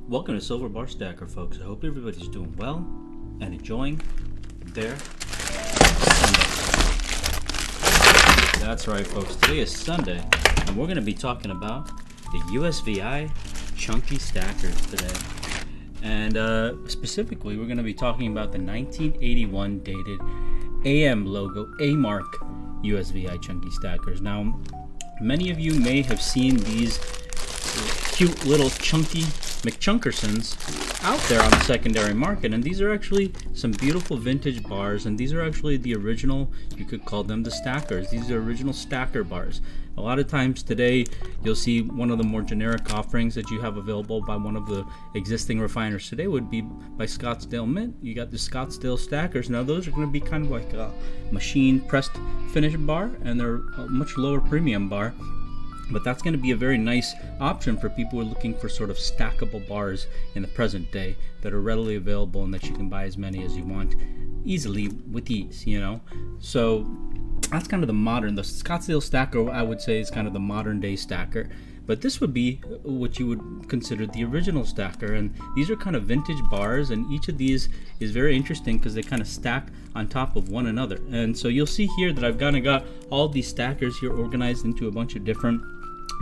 Welcome to Silver Bar Stacker, folks. I hope everybody's doing well and enjoying their Sunday. That's right, folks. Today is Sunday, and we're going to be talking about the USVI Chunky Stackers today. And specifically, we're going to be talking about the 1981 dated AM logo A-Mark USVI Chunky Stackers. Now, many of you may have seen these cute little chunky McChunkersons out there on the secondary market, and these are actually some beautiful vintage bars, and these are actually the original, you could call them the stackers. These are original stacker bars. A lot of times today you'll see one of the more generic offerings that you have available by one of the existing refiners today would be by Scottsdale Mint. You got the Scottsdale stackers. Now those are going to be kind of like a machine pressed finish bar, and they're a much lower premium bar. But that's going to be a very nice option for people who are looking for sort of stackable bars in the present day that are readily available and that you can buy as many as you want easily with ease, you know. So that's kind of the Scottsdale stacker, I would say, is kind of the modern day stacker. But this would be what you would consider the original stacker, and these are kind of vintage bars, and each of these is very interesting because they kind of stack on top of one another. And so you'll see here that I've kind of got all these stackers here organized into a bunch of different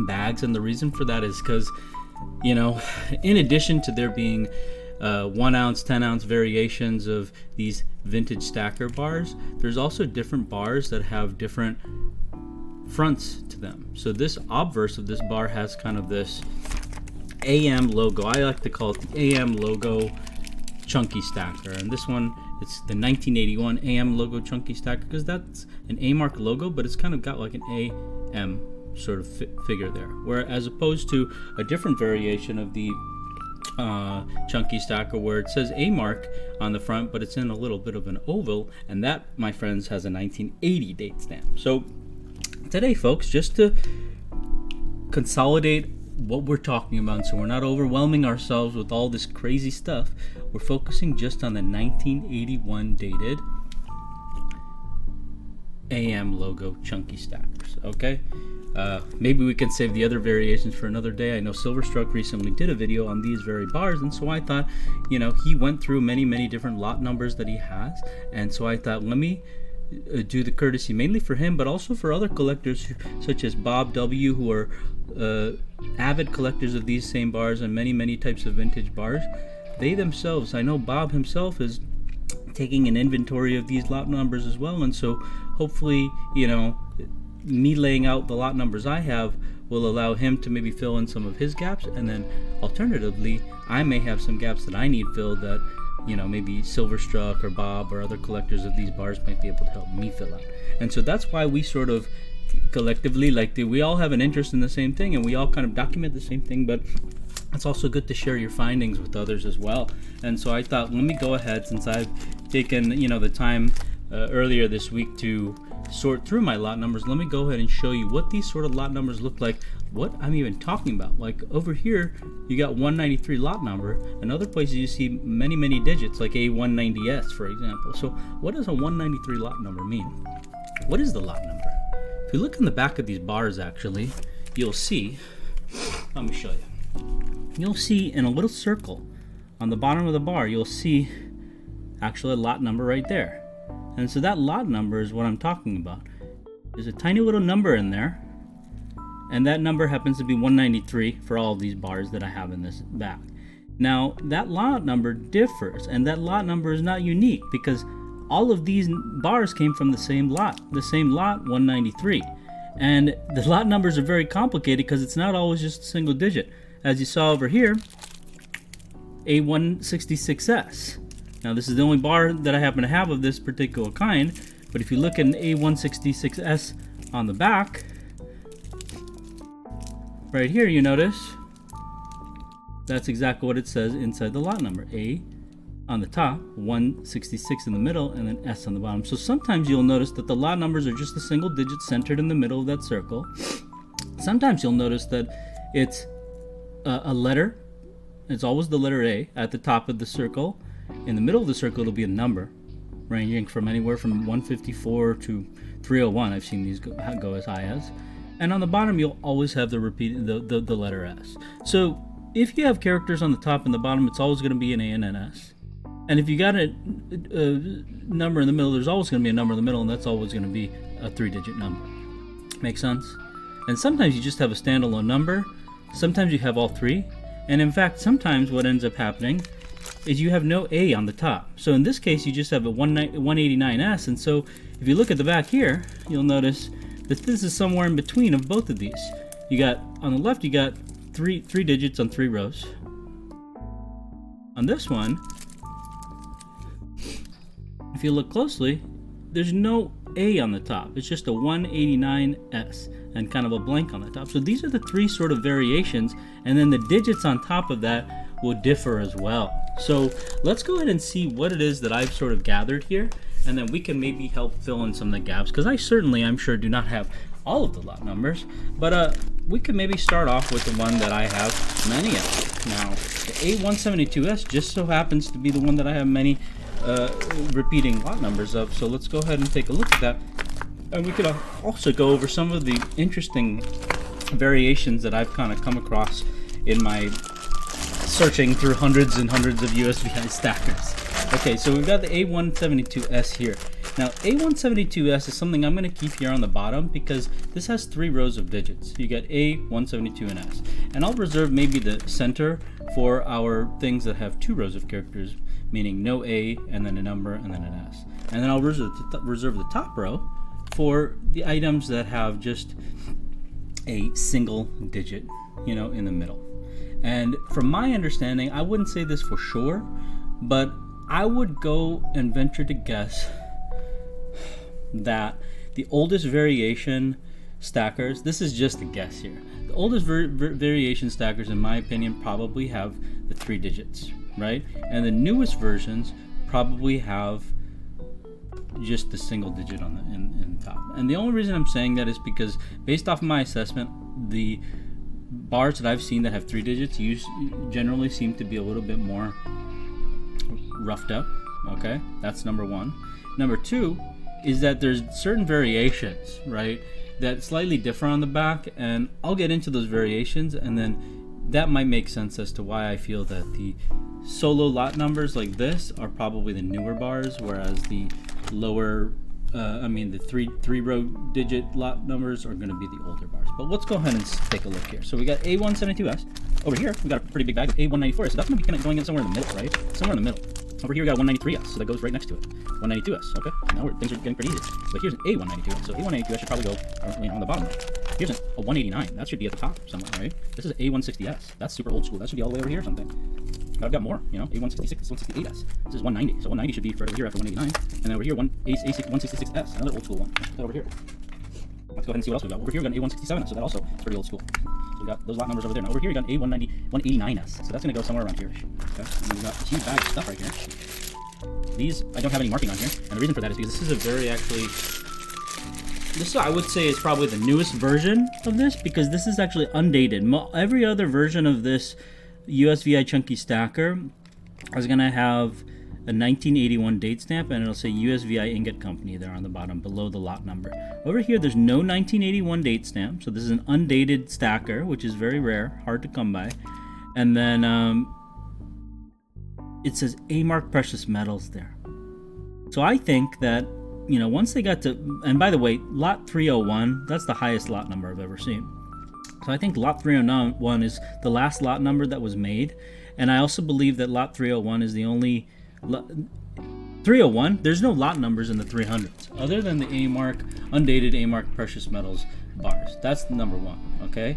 bags, and the reason for that is because, you know, in addition to there being 1 ounce, 10 ounce variations of these vintage stacker bars, there's also different bars that have different fronts to them. So this obverse of this bar has kind of this AM logo. I like to call it the AM logo chunky stacker, and this one, it's the 1981 AM logo chunky stacker because that's an A-Mark logo, but it's kind of got like an AM sort of figure there, where as opposed to a different variation of the chunky stacker where it says A-Mark on the front, but it's in a little bit of an oval, and that, my friends, has a 1980 date stamp. So today, folks, just to consolidate what we're talking about so we're not overwhelming ourselves with all this crazy stuff, we're focusing just on the 1981 dated AM logo chunky stackers, okay? Maybe we can save the other variations for another day. I know Silverstruck recently did a video on these very bars, and so I thought, you know, he went through many different lot numbers that he has, and so I thought, let me do the courtesy mainly for him, but also for other collectors such as Bob W., who are avid collectors of these same bars and many types of vintage bars. They themselves, I know Bob himself is taking an inventory of these lot numbers as well, and so hopefully, you know, me laying out the lot numbers I have will allow him to maybe fill in some of his gaps, and then alternatively I may have some gaps that I need filled that, you know, maybe Silverstruck or Bob or other collectors of these bars might be able to help me fill out. And so that's why we sort of collectively, like, we all have an interest in the same thing, and we all kind of document the same thing, but it's also good to share your findings with others as well. And so I thought, let me go ahead, since I've taken, you know, the time earlier this week to sort through my lot numbers, let me go ahead and show you what these sort of lot numbers look like, what I'm even talking about. Like over here you got 193 lot number, and other places you see many digits like A190S, for example. So what does a 193 lot number mean? What is the lot number? If you look in the back of these bars, actually, you'll see, let me show you. You'll see in a little circle on the bottom of the bar, you'll see actually a lot number right there. And so that lot number is what I'm talking about. There's a tiny little number in there, and that number happens to be 193 for all of these bars that I have in this bag. Now, that lot number differs, and that lot number is not unique because all of these bars came from the same lot 193. And the lot numbers are very complicated because it's not always just a single digit. As you saw over here, A166S. Now this is the only bar that I happen to have of this particular kind, but if you look at an A166S on the back, right here, you notice that's exactly what it says inside the lot number, on the top, 166 in the middle, and then S on the bottom. So sometimes you'll notice that the lot numbers are just a single digit centered in the middle of that circle. Sometimes you'll notice that it's a letter. It's always the letter A at the top of the circle. In the middle of the circle, it'll be a number, ranging from anywhere from 154 to 301. I've seen these go as high as. And on the bottom, you'll always have the letter S. So if you have characters on the top and the bottom, it's always going to be an A and an S. And if you got a number in the middle, there's always going to be a number in the middle, and that's always going to be a 3-digit number. Make sense? And sometimes you just have a standalone number. Sometimes you have all three. And in fact, sometimes what ends up happening is you have no A on the top. So in this case, you just have a 189S. And so if you look at the back here, you'll notice that this is somewhere in between of both of these. You got, on the left, you got three digits on 3 rows. On this one, if you look closely, there's no A on the top. It's just a 189S and kind of a blank on the top. So these are the 3 sort of variations, and then the digits on top of that will differ as well. So let's go ahead and see what it is that I've sort of gathered here, and then we can maybe help fill in some of the gaps, because I'm sure, do not have all of the lot numbers, but we could maybe start off with the one that I have many of. Now, the A172S just so happens to be the one that I have many repeating lot numbers of, so let's go ahead and take a look at that. And we could also go over some of the interesting variations that I've kind of come across in my searching through hundreds and hundreds of USVI stackers. Okay, so we've got the A172S here. Now, A172S is something I'm going to keep here on the bottom because this has 3 rows of digits. You got A, 172, and S. And I'll reserve maybe the center for our things that have 2 rows of characters, meaning no A, and then a number, and then an S. And then I'll reserve the top row for the items that have just a single digit, in the middle. And from my understanding, I wouldn't say this for sure, but I would go and venture to guess that the oldest variation stackers, this is just a guess here, the oldest variation stackers, in my opinion, probably have the 3 digits, right? And the newest versions probably have just the single digit on in top. And the only reason I'm saying that is because based off of my assessment, the bars that I've seen that have 3 digits generally seem to be a little bit more roughed up. Okay, that's number 1. Number 2 is that there's certain variations, right, that slightly differ on the back, and I'll get into those variations, and then that might make sense as to why I feel that the solo lot numbers like this are probably the newer bars, whereas the lower the three row digit lot numbers are going to be the older bars. But let's go ahead and take a look here. So we got A172S. Over here, we got a pretty big bag of A194S. So that's going to be kind of going in somewhere in the middle, right? Somewhere in the middle. Over here, we got a 193S, so that goes right next to it. 192S, okay? Now things are getting pretty easy. But here's an A192S, so A192S should probably go on the bottom right. Here's a 189, that should be at the top somewhere, right? This is A160S, that's super old school. That should be all the way over here or something. But I've got more, A166, 168S. This is 190, so 190 should be over here after 189. And then over here, A166S, another old school one. That over here. Let's go ahead and see what else we got. Over here, we got an A167S, so that also is pretty old school. So we got those lot numbers over there. Now over here, we got an A190, 189S, so that's going to go somewhere around here. Okay, and then we got a huge bag of stuff right here. These, I don't have any marking on here, and the reason for that is because this is a very this I would say is probably the newest version of this, because this is actually undated. Every other version of this USVI chunky stacker is going to have a 1981 date stamp, and it'll say USVI Ingot Company there on the bottom below the lot number. Over here, there's no 1981 date stamp, so this is an undated stacker, which is very rare, hard to come by. And then it says A-Mark Precious Metals there. So I think that, once they got to, and by the way, lot 301, that's the highest lot number I've ever seen. So I think lot 301 is the last lot number that was made, and I also believe that lot 301 is the only 301, there's no lot numbers in the 300s other than the A-Mark, undated A-Mark Precious Metals bars. That's number 1, okay?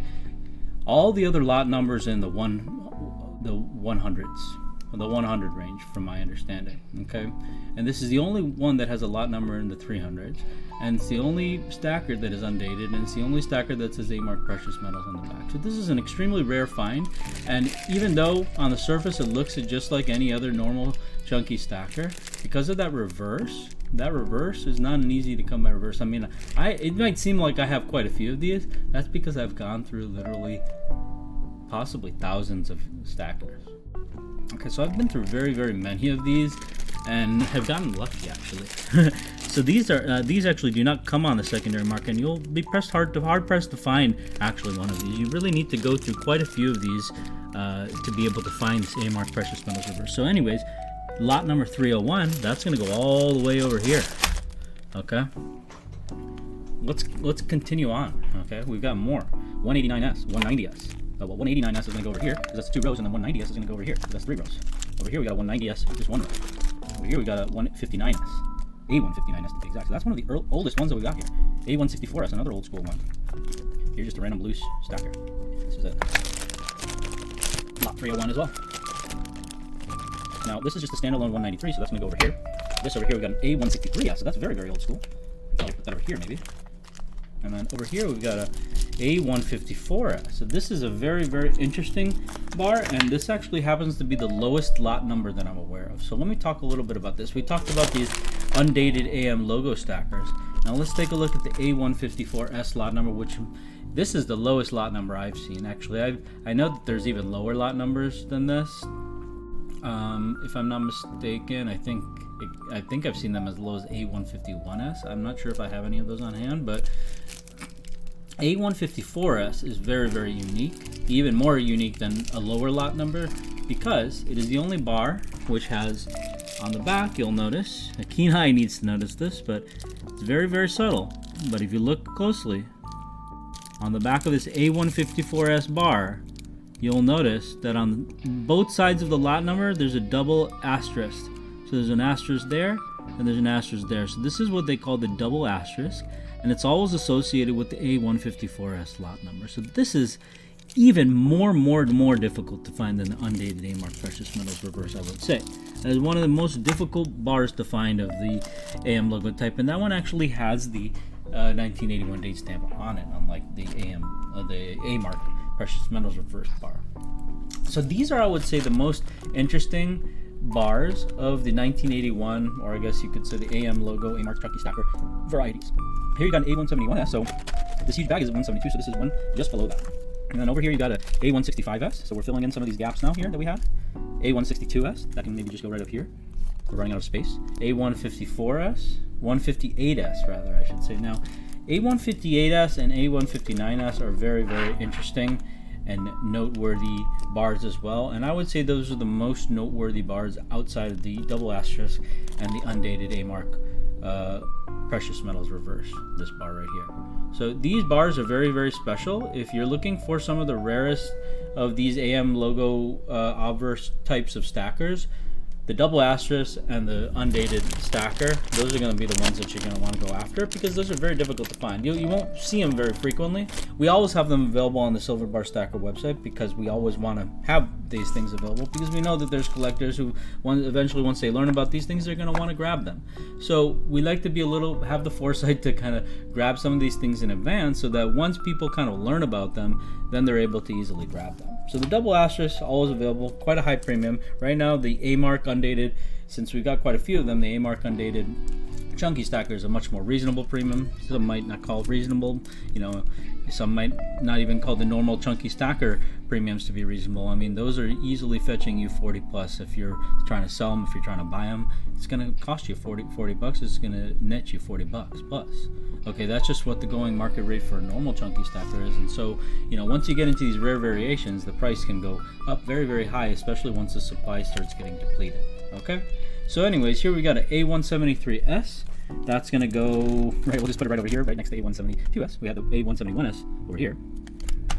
All the other lot numbers in the 100s, the 100 range from my understanding, okay? And this is the only one that has a lot number in the 300s, and it's the only stacker that is undated, and it's the only stacker that says A-mark precious metals on the back. So this is an extremely rare find, and even though on the surface it looks just like any other normal chunky stacker, because of that reverse is not an easy to come by reverse. I mean, it might seem like I have quite a few of these. That's because I've gone through literally possibly thousands of stackers. Okay, so I've been through very, very many of these and have gotten lucky actually. So these actually do not come on the secondary market, and you'll be hard pressed to find actually one of these. You really need to go through quite a few of these to be able to find this A-mark precious metals reverse. So anyways, lot number 301, that's going to go all the way over here. Okay, let's continue on. Okay, we've got more. 189s, 190s. Well, 189s is going to go over here because that's 2 rows, and then 190s is going to go over here because that's 3 rows. Over here we got a 190s, just 1 row. Over here we got a 159s, A159s to be exact. So that's one of the oldest ones that we got here. A164s, another old school one. Here's just a random loose stacker. This is it. Lot 301 as well. Now this is just a standalone 193, so that's going to go over here. This over here we got an A163s, so that's very, very old school. I'll put that over here maybe. And then over here we've got a A154s. So this is a very, very interesting bar, and this actually happens to be the lowest lot number that I'm aware of. So let me talk a little bit about this. We talked about these undated AM logo stackers. Now let's take a look at the A154s lot number, which this is the lowest lot number I've seen. Actually, I know that there's even lower lot numbers than this. If I'm not mistaken, I think I've seen them as low as A151s. I'm not sure if I have any of those on hand, but A154s is very, very unique, even more unique than a lower lot number, because it is the only bar which has on the back, you'll notice, a keen eye needs to notice this, but it's very, very subtle. But if you look closely, on the back of this A154s bar, you'll notice that on both sides of the lot number, there's a double asterisk. So there's an asterisk there, and there's an asterisk there. So this is what they call the double asterisk, and it's always associated with the A154s lot number. So this is even more difficult to find than the undated A-mark precious metals reverse, I would say. That is one of the most difficult bars to find of the AM logo type, and that one actually has the 1981 date stamp on it, unlike the A-mark precious metals reverse bar. So these are, I would say, the most interesting bars of the 1981, or I guess you could say the AM logo A-mark chunky stacker varieties. Here you got an A171s, so this huge bag is 172, so this is one just below that. And then over here you got a A165s, so we're filling in some of these gaps now here that we had. A162s, that can maybe just go right up here. We're running out of space. A154s, 158s rather, I should say. Now, A158s and A159s are very, very interesting and noteworthy bars as well, and I would say those are the most noteworthy bars outside of the double asterisk and the undated A-mark precious metals reverse, this bar right here. So these bars are very, very special. If you're looking for some of the rarest of these AM logo obverse types of stackers, the double asterisk and the undated stacker, those are going to be the ones that you're going to want to go after, because those are very difficult to find. You won't see them very frequently. We always have them available on the Silver Bar Stacker website, because we always want to have these things available, because we know that there's collectors who eventually, once they learn about these things, they're going to want to grab them. So we like to be have the foresight to kind of grab some of these things in advance, so that once people kind of learn about them, then they're able to easily grab them. So the double asterisk, always available, quite a high premium. Right now, the A-mark undated, since we've got quite a few of them, the A-mark undated chunky stacker is a much more reasonable premium. Some might not call it reasonable, some might not even call the normal chunky stacker premiums to be reasonable. I mean, those are easily fetching you 40 plus if you're trying to sell them, if you're trying to buy them. It's going to cost you 40 bucks. It's going to net you 40 bucks plus. Okay, that's just what the going market rate for a normal chunky stacker is. And so, once you get into these rare variations, the price can go up very, very high, especially once the supply starts getting depleted. Okay, so anyways, here we got an A173S. That's going to go, right, we'll just put it right over here, right next to A172S. We have the A171S over here.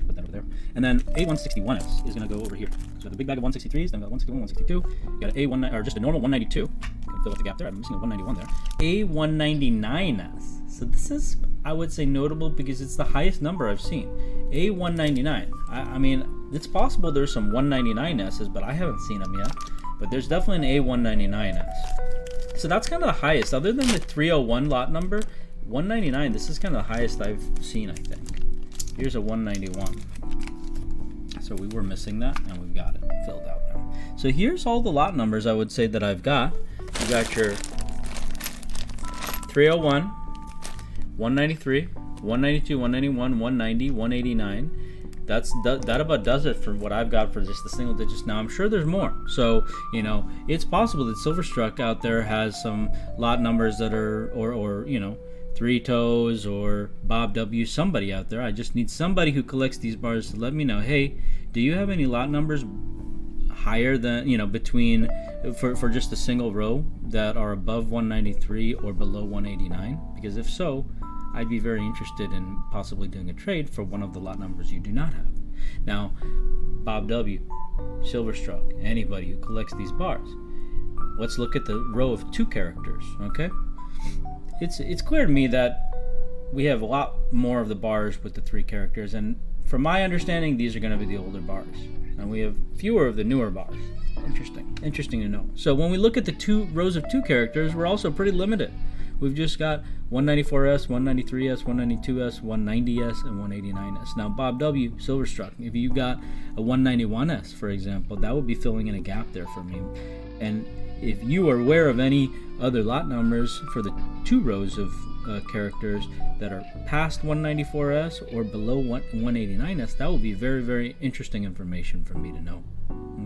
Put that over there. And then A161S is going to go over here. So we have the big bag of 163s, then we got 161, 162. You got an A1, or just a normal 192. Can fill up the gap there. I'm missing a 191 there. A199S. So this is, I would say, notable because it's the highest number I've seen. A199. I mean, it's possible there's some 199S's, but I haven't seen them yet. but there's definitely an A199S. So that's kind of the highest. Other than the 301 lot number, 199, this is kind of the highest I've seen, I think. Here's a 191. So we were missing that, and we've got it filled out now. So here's all the lot numbers I would say that I've got. You got your 301, 193, 192, 191, 190, 189. That about does it for what I've got for just the single digits. Now I'm sure there's more. So, you know, it's possible that Silverstruck out there has some lot numbers that are, or you know, Three Toes or Bob W. Somebody out there. I just need somebody who collects these bars to let me know, hey, do you have any lot numbers higher than, you know, between, for just a single row that are above 193 or below 189? Because if so, I'd be very interested in possibly doing a trade for one of the lot numbers you do not have. Now, Bob W., Silverstruck, anybody who collects these bars, let's look at the row of 2 characters, okay? It's clear to me that we have a lot more of the bars with the 3 characters, and from my understanding, these are going to be the older bars, and we have fewer of the newer bars. Interesting to know. So when we look at the 2 rows of 2 characters, we're also pretty limited. We've just got 194S, 193S, 192S, 190S, and 189S. Now, Bob W., Silverstruck, if you got a 191S, for example, that would be filling in a gap there for me. And if you are aware of any other lot numbers for the 2 rows of characters that are past 194S or below 189S, that would be very, very interesting information for me to know.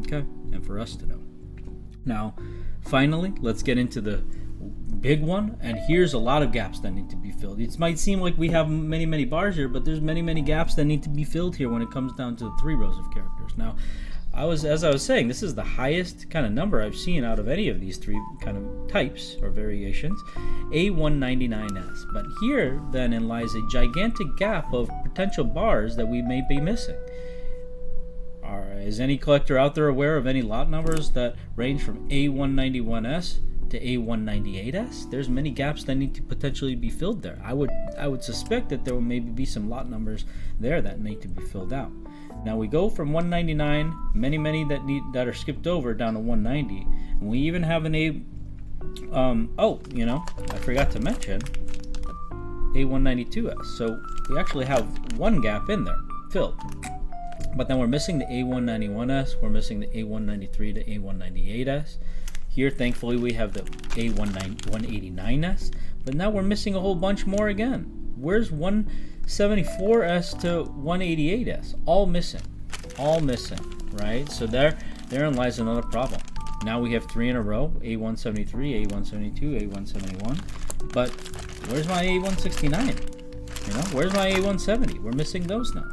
Okay? And for us to know. Now, finally, let's get into the big one, and here's a lot of gaps that need to be filled. It might seem like we have many bars here, but there's many gaps that need to be filled here when it comes down to the 3 rows of characters. Now, as I was saying, this is the highest kind of number I've seen out of any of these 3 kind of types or variations, A199S. But here then lies a gigantic gap of potential bars that we may be missing. Is any collector out there aware of any lot numbers that range from A191S to A198S? There's many gaps that need to potentially be filled there. I would suspect that there will maybe be some lot numbers there that need to be filled out. Now we go from 199, many that are skipped over, down to 190, and we even have an I forgot to mention A192S. So we actually have 1 gap in there filled. But then we're missing the A191S, we're missing the A193 to A198S. Here, thankfully, we have the A189S, but now we're missing a whole bunch more again. Where's 174S to 188S? All missing, right? So therein lies another problem. Now we have 3 in a row, A173, A172, A171, but where's my A169? You know, where's my A170? We're missing those now.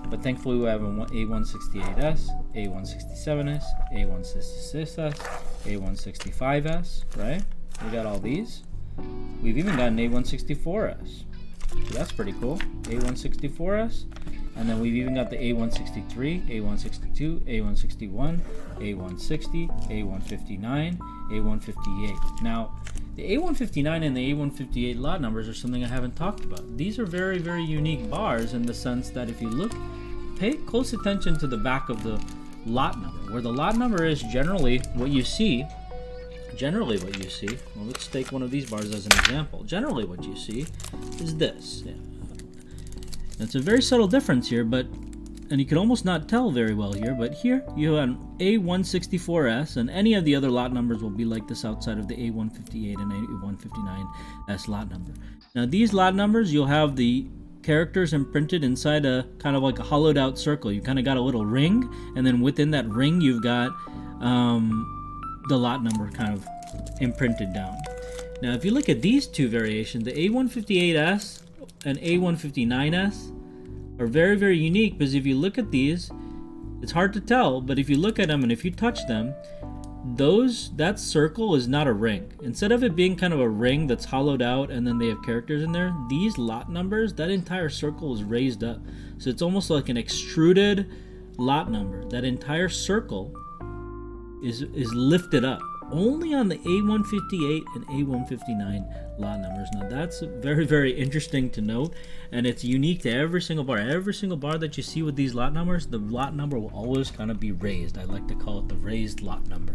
But thankfully we have an A168S, A167S, A166S, A165S, right? We got all these. We've even got an A164S. So that's pretty cool. A164S. And then we've even got the A163, A162, A161, A160, A159, A158. Now, the A159 and the A158 lot numbers are something I haven't talked about. These are very, very unique bars in the sense that if you look, pay close attention to the back of the lot number, where the lot number is generally what you see. Well, let's take one of these bars as an example. Generally what you see is this. Yeah. It's a very subtle difference here, and you can almost not tell very well here, but here you have an A164S, and any of the other lot numbers will be like this outside of the A158 and A159S lot number. Now these lot numbers, you'll have the characters imprinted inside a kind of like a hollowed out circle. You kind of got a little ring, and then within that ring you've got the lot number kind of imprinted down. Now if you look at these 2 variations, the A158S and A159S are very, very unique, because if you look at these, it's hard to tell, but if you look at them and if you touch them, that circle is not a ring. Instead of it being kind of a ring that's hollowed out and then they have characters in there, these lot numbers, that entire circle is raised up. So it's almost like an extruded lot number. That entire circle is lifted up. Only on the A158 and A159 lot numbers. Now that's very, very interesting to note, and it's unique to every single bar. Every single bar that you see with these lot numbers, the lot number will always kind of be raised. I like to call it the raised lot number.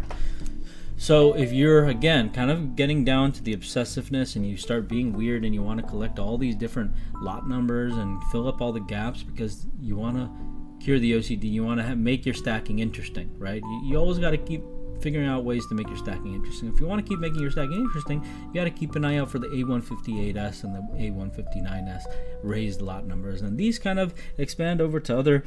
So if you're, again, kind of getting down to the obsessiveness and you start being weird and you want to collect all these different lot numbers and fill up all the gaps because you want to cure the OCD, you want to make your stacking interesting, right? You always got to keep figuring out ways to make your stacking interesting. If you want to keep making your stacking interesting, you got to keep an eye out for the A158S and the A159S raised lot numbers. And these kind of expand over to other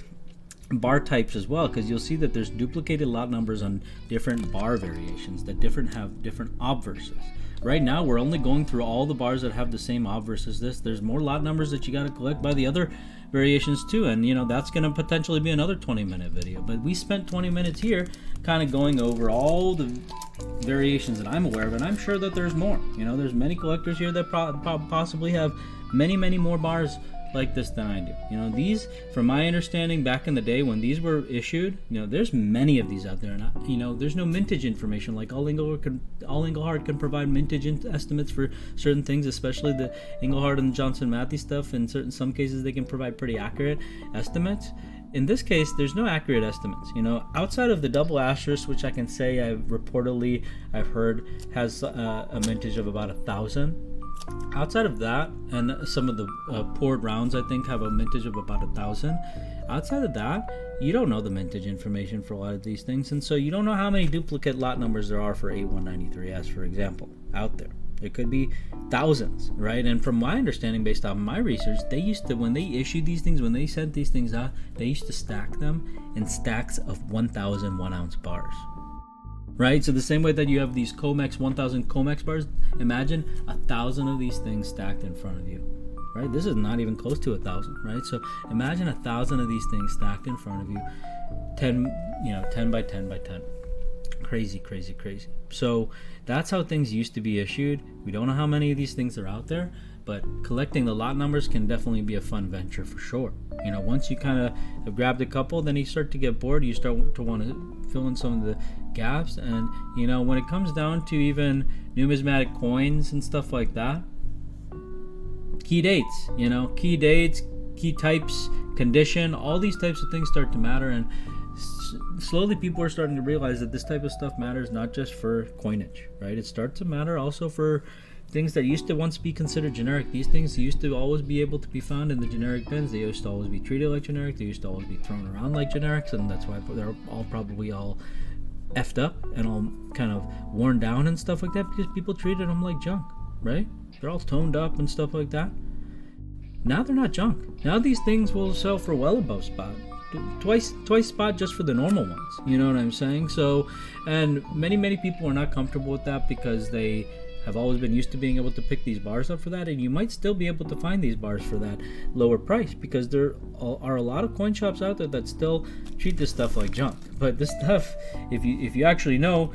bar types as well, because you'll see that there's duplicated lot numbers on different bar variations that have different obverses. Right now we're only going through all the bars that have the same obverse as this. There's more lot numbers that you got to collect by the other variations too, and that's going to potentially be another 20-minute video, but we spent 20 minutes here kind of going over all the variations that I'm aware of, and I'm sure that there's more. There's many collectors here that possibly have many more bars like this than I do. These, from my understanding, back in the day when these were issued, there's many of these out there, and there's no mintage information. Like all Engelhard can provide mintage estimates for certain things, especially the Engelhard and Johnson Matthey stuff. In some cases, they can provide pretty accurate estimates. In this case, there's no accurate estimates. Outside of the double asterisk, which I can say I've heard has a mintage of about 1,000. Outside of that, and some of the poured rounds I think have a mintage of about 1,000. Outside of that, you don't know the mintage information for a lot of these things, and so you don't know how many duplicate lot numbers there are for A193S, for example, out there. It could be thousands, right? And from my understanding, based on my research, they used to, when they issued these things, when they sent these things out, they used to stack them in stacks of 1,000 1-ounce bars. Right, so the same way that you have these Comex 1,000 Comex bars, imagine 1,000 of these things stacked in front of you. Right, this is not even close to 1,000. Right, so imagine 1,000 of these things stacked in front of you, 10 by 10 by 10. Crazy. So that's how things used to be issued. We don't know how many of these things are out there, but collecting the lot numbers can definitely be a fun venture for sure. Once you kind of have grabbed a couple, then you start to get bored. You start to want to fill in some of the gaps, and when it comes down to even numismatic coins and stuff like that, key dates, key types, condition, all these types of things start to matter, and slowly people are starting to realize that this type of stuff matters not just for coinage, right? It starts to matter also for things that used to once be considered generic. These things used to always be able to be found in the generic bins. They used to always be treated like generic. They used to always be thrown around like generics, and that's why they're probably all effed up and all kind of worn down and stuff like that, because people treated them like junk, right? They're all toned up and stuff like that. Now they're not junk. Now these things will sell for well above spot. Twice spot just for the normal ones. You know what I'm saying? So, and many people are not comfortable with that because they have always been used to being able to pick these bars up for that, and you might still be able to find these bars for that lower price because there are a lot of coin shops out there that still treat this stuff like junk. But this stuff, if you actually know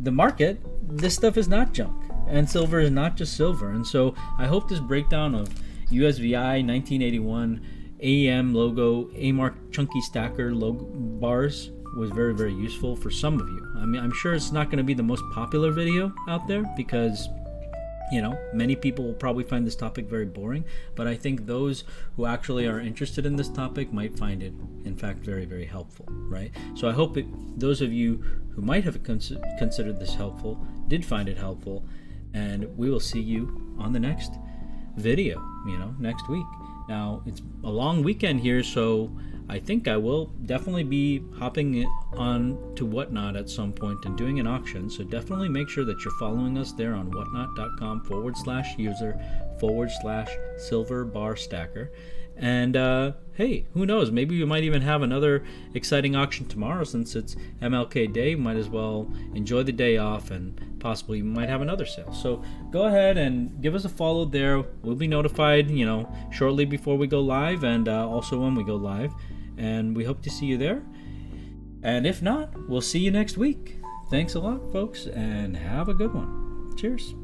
the market, this stuff is not junk, and silver is not just silver. And so I hope this breakdown of USVI 1981 AEM logo A-mark chunky stacker logo bars was very useful for some of you. I mean, I'm sure it's not going to be the most popular video out there because many people will probably find this topic very boring, but I think those who actually are interested in this topic might find it in fact very helpful, right? So I hope those of you who might have considered this helpful did find it helpful, and we will see you on the next video, next week. Now, it's a long weekend here, so I think I will definitely be hopping on to Whatnot at some point and doing an auction. So definitely make sure that you're following us there on whatnot.com/user/silver bar stacker. And hey, who knows? Maybe we might even have another exciting auction tomorrow since it's MLK Day. Might as well enjoy the day off and possibly might have another sale. So go ahead and give us a follow there. We'll be notified, shortly before we go live and also when we go live. And we hope to see you there. And if not, we'll see you next week. Thanks a lot, folks, and have a good one. Cheers.